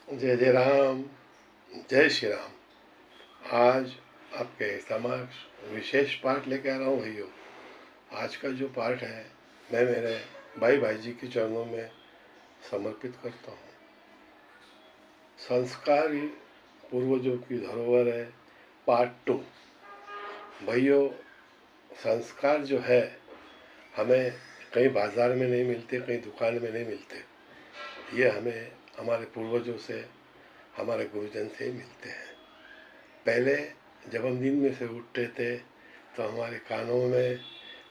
जय जय राम, जय श्री राम। आज आपके समक्ष विशेष पाठ लेके आ रहा हूँ भाइयों। आज का जो पाठ है मैं मेरे भाई भाई जी के चरणों में समर्पित करता हूँ। संस्कार ही पूर्वजों की धरोहर है, पार्ट 2। भाइयों, संस्कार जो है हमें कहीं बाजार में नहीं मिलते, कहीं दुकान में नहीं मिलते। ये हमें हमारे पूर्वजों से, हमारे गुरुजन से ही मिलते हैं। पहले जब हम नींद में से उठते थे तो हमारे कानों में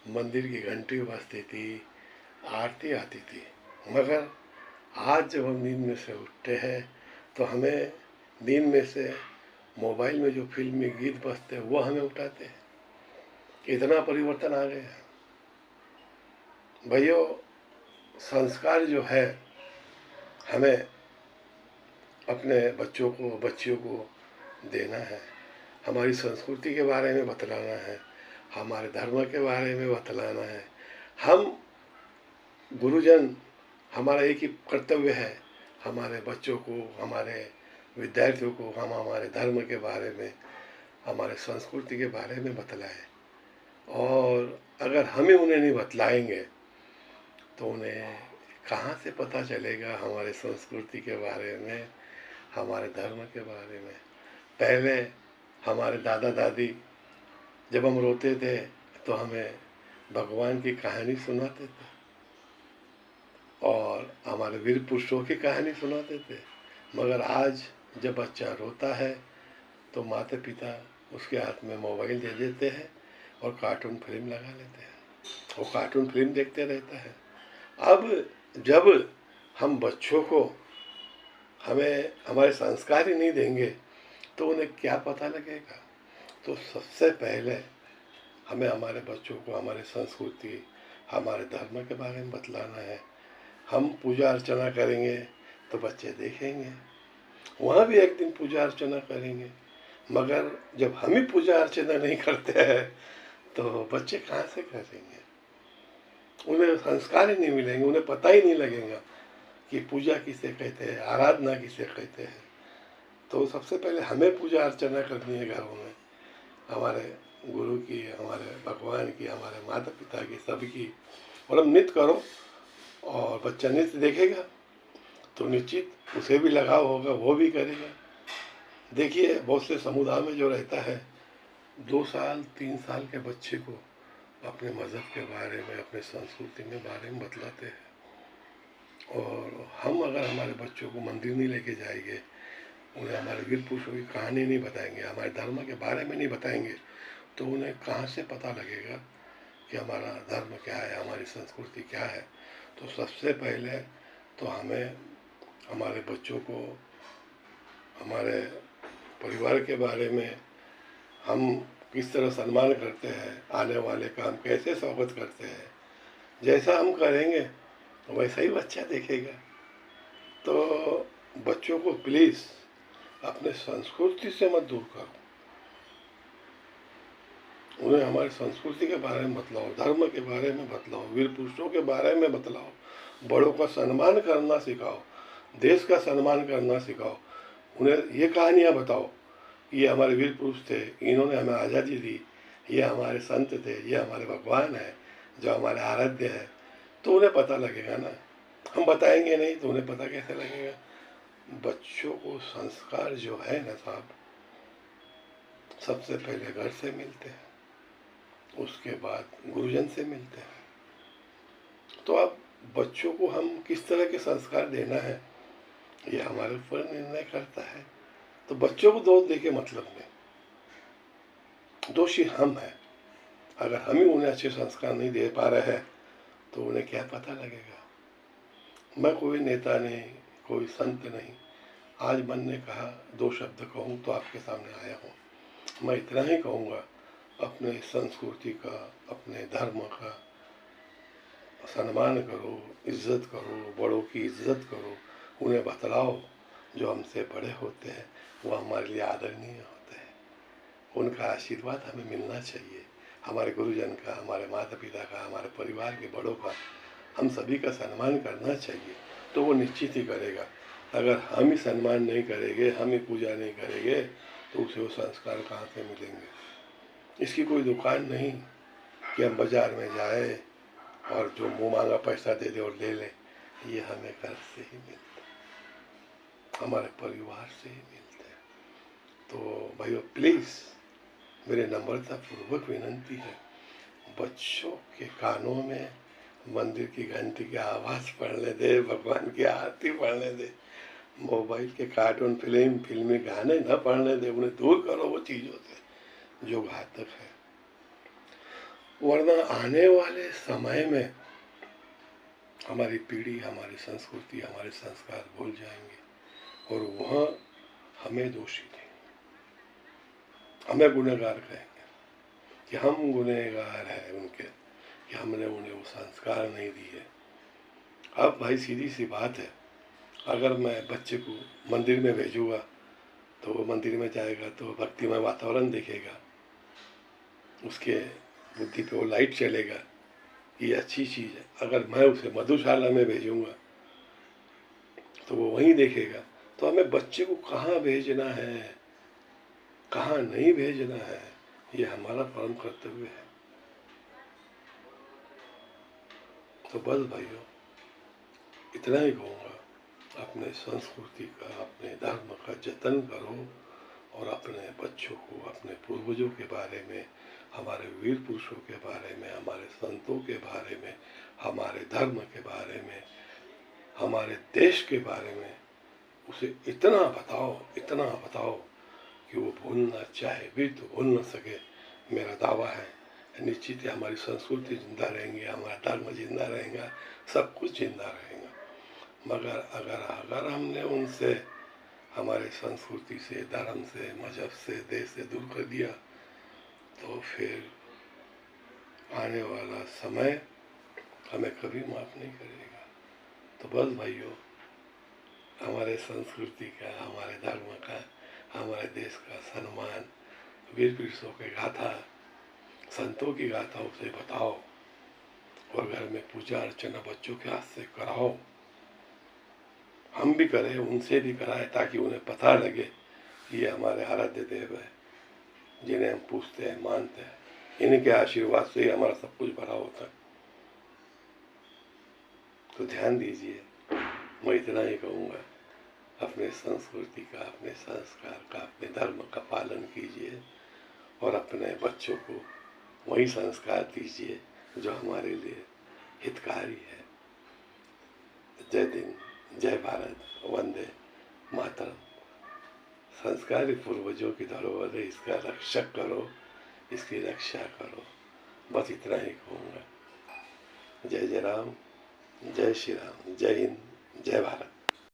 मंदिर की घंटी बजती थी, आरती आती थी। मगर आज जब हम नींद में से उठते हैं तो हमें नींद में से मोबाइल में जो फिल्मी गीत बजते हैं वो हमें उठाते हैं। इतना परिवर्तन आ गया है भाइयों। संस्कार जो है हमें अपने बच्चों को, बच्चियों को देना है। हमारी संस्कृति के बारे में बतलाना है, हमारे धर्म के बारे में बतलाना है। हम गुरुजन, हमारा एक ही कर्तव्य है, हमारे बच्चों को, हमारे विद्यार्थियों को हम हमारे धर्म के बारे में, हमारे संस्कृति के बारे में बतलाएं। और अगर हमें उन्हें नहीं बतलाएंगे तो उन्हें कहाँ से पता चलेगा हमारे संस्कृति के बारे में, हमारे धर्म के बारे में। पहले हमारे दादा दादी जब हम रोते थे तो हमें भगवान की कहानी सुनाते थे और हमारे वीर पुरुषों की कहानी सुनाते थे। मगर आज जब बच्चा रोता है तो माता पिता उसके हाथ में मोबाइल दे देते हैं और कार्टून फिल्म लगा लेते हैं। वो कार्टून फिल्म देखते रहता है। अब जब हम बच्चों को हमें हमारे संस्कार ही नहीं देंगे तो उन्हें क्या पता लगेगा। तो सबसे पहले हमें हमारे बच्चों को हमारे संस्कृति, हमारे धर्म के बारे में बतलाना है। हम पूजा अर्चना करेंगे तो बच्चे देखेंगे, वहाँ भी एक दिन पूजा अर्चना करेंगे। मगर जब हम ही पूजा अर्चना नहीं करते हैं तो बच्चे कहाँ से करेंगे। उन्हें संस्कार ही नहीं मिलेंगे, उन्हें पता ही नहीं लगेगा कि पूजा किसे कहते हैं, आराधना किसे कहते हैं। तो सबसे पहले हमें पूजा अर्चना करनी है घरों में, हमारे गुरु की, हमारे भगवान की, हमारे माता पिता की, सबकी। और हम नित्य करो और बच्चा नित्य देखेगा तो निश्चित उसे भी लगाव होगा, वो भी करेगा। देखिए बहुत से समुदाय में जो रहता है 2 साल 3 साल के बच्चे को अपने मज़हब के बारे में, अपने संस्कृति के बारे में बतलाते हैं। और हम अगर हमारे बच्चों को मंदिर नहीं लेके जाएंगे, उन्हें हमारे वीर पुरुषों की कहानी नहीं बताएंगे, हमारे धर्म के बारे में नहीं बताएंगे तो उन्हें कहाँ से पता लगेगा कि हमारा धर्म क्या है, हमारी संस्कृति क्या है। तो सबसे पहले तो हमें हमारे बच्चों को हमारे परिवार के बारे में, हम किस तरह सम्मान करते हैं, आने वाले का हम कैसे स्वागत करते हैं, जैसा हम करेंगे वैसा ही बच्चा देखेगा। तो बच्चों को प्लीज़ अपने संस्कृति से मत दूर करो, उन्हें हमारी संस्कृति के बारे में बतलाओ, धर्म के बारे में बतलाओ, वीर पुरुषों के बारे में बतलाओ, बड़ों का सम्मान करना सिखाओ, देश का सम्मान करना सिखाओ। उन्हें ये कहानियाँ बताओ, ये हमारे वीर पुरुष थे, इन्होंने हमें आज़ादी दी, ये हमारे संत थे, ये हमारे भगवान है जो हमारे आराध्य है। तो उन्हें पता लगेगा ना। हम बताएंगे नहीं तो उन्हें पता कैसे लगेगा। बच्चों को संस्कार जो है ना साहब, सबसे पहले घर से मिलते हैं, उसके बाद गुरुजन से मिलते हैं। तो अब बच्चों को हम किस तरह के संस्कार देना है ये हमारे ऊपर निर्णय करता है। तो बच्चों को दोष दे के मतलब नहीं, दोषी हम हैं। अगर हम ही उन्हें अच्छे संस्कार नहीं दे पा रहे हैं तो उन्हें क्या पता लगेगा। मैं कोई नेता नहीं, कोई संत नहीं। आज मन ने कहा 2 शब्द कहूँ तो आपके सामने आया हूँ। मैं इतना ही कहूँगा, अपने संस्कृति का, अपने धर्म का सम्मान करो, इज्जत करो, बड़ों की इज्जत करो, उन्हें बतलाओ जो हमसे बड़े होते हैं वो हमारे लिए आदरणीय होते हैं, उनका आशीर्वाद हमें मिलना चाहिए। हमारे गुरुजन का, हमारे माता पिता का, हमारे परिवार के बड़ों का हम सभी का सम्मान करना चाहिए। तो वो निश्चित ही करेगा। अगर हम ही सम्मान नहीं करेंगे, हम ही पूजा नहीं करेंगे, तो उसे वो संस्कार कहाँ से मिलेंगे। इसकी कोई दुकान नहीं कि हम बाजार में जाए और जो मुँह मांगा पैसा दे दे और ले लें। ये हमें घर से ही मिलता है, हमारे परिवार से ही मिलता है। तो भाइयों प्लीज़ मेरे नम्रता पूर्वक विनंती है, बच्चों के कानों में मंदिर की घंटी की आवाज़ पड़ने दे, भगवान की आरती पढ़ने दे, मोबाइल के कार्टून फिल्मी गाने न पढ़ने दे। उन्हें दूर करो वो चीज़ों से जो घातक है, वरना आने वाले समय में हमारी पीढ़ी, हमारी संस्कृति, हमारे संस्कार भूल जाएंगे और वह हमें दोषी देंगे, हमें गुनहगार कहेंगे कि हम गुनहगार हैं उनके, कि हमने उन्हें वो संस्कार नहीं दिए। अब भाई सीधी सी बात है, अगर मैं बच्चे को मंदिर में भेजूँगा तो वो मंदिर में जाएगा तो भक्तिमय वातावरण देखेगा, उसके बुद्धि पे वो लाइट चलेगा, ये अच्छी चीज़ है। अगर मैं उसे मधुशाला में भेजूँगा तो वो वहीं देखेगा। तो हमें बच्चे को कहाँ भेजना है, कहाँ नहीं भेजना है, ये हमारा परम कर्तव्य है। तो बस भाइयों इतना ही कहूँगा, अपने संस्कृति का, अपने धर्म का जतन करो और अपने बच्चों को अपने पूर्वजों के बारे में, हमारे वीर पुरुषों के बारे में, हमारे संतों के बारे में, हमारे धर्म के बारे में, हमारे देश के बारे में उसे इतना बताओ कि वो भूलना चाहे भी तो भूल न सके। मेरा दावा है निश्चित ही हमारी संस्कृति जिंदा रहेंगी, हमारा धर्म जिंदा रहेगा, सब कुछ जिंदा रहेगा। मगर अगर हमने उनसे, हमारे संस्कृति से, धर्म से, मजहब से, देश से दूर कर दिया तो फिर आने वाला समय हमें कभी माफ़ नहीं करेगा। तो बस भाइयों, हमारे संस्कृति का, हमारे धर्म का, हमारे देश का सम्मान, वीर पुरुषों की गाथा, संतों की गाथा उसे बताओ और घर में पूजा अर्चना बच्चों के हाथ से कराओ। हम भी करें, उनसे भी कराएं, ताकि उन्हें पता लगे कि ये हमारे आराध्य देव है जिन्हें हम पूछते हैं, मानते हैं। इन्हीं के आशीर्वाद से ही हमारा सब कुछ भरा होता है। तो ध्यान दीजिए, मैं इतना ही कहूँगा, अपने संस्कृति का, अपने संस्कार का, अपने धर्म का पालन कीजिए और अपने बच्चों को वही संस्कार दीजिए जो हमारे लिए हितकारी है। जय हिंद, जय भारत, वंदे मातरम। संस्कारी पूर्वजों की धरोहर है, इसका रक्षक करो, इसकी रक्षा करो। बस इतना ही कहूँगा। जय जय राम, जय श्री राम, जय हिंद, जय भारत।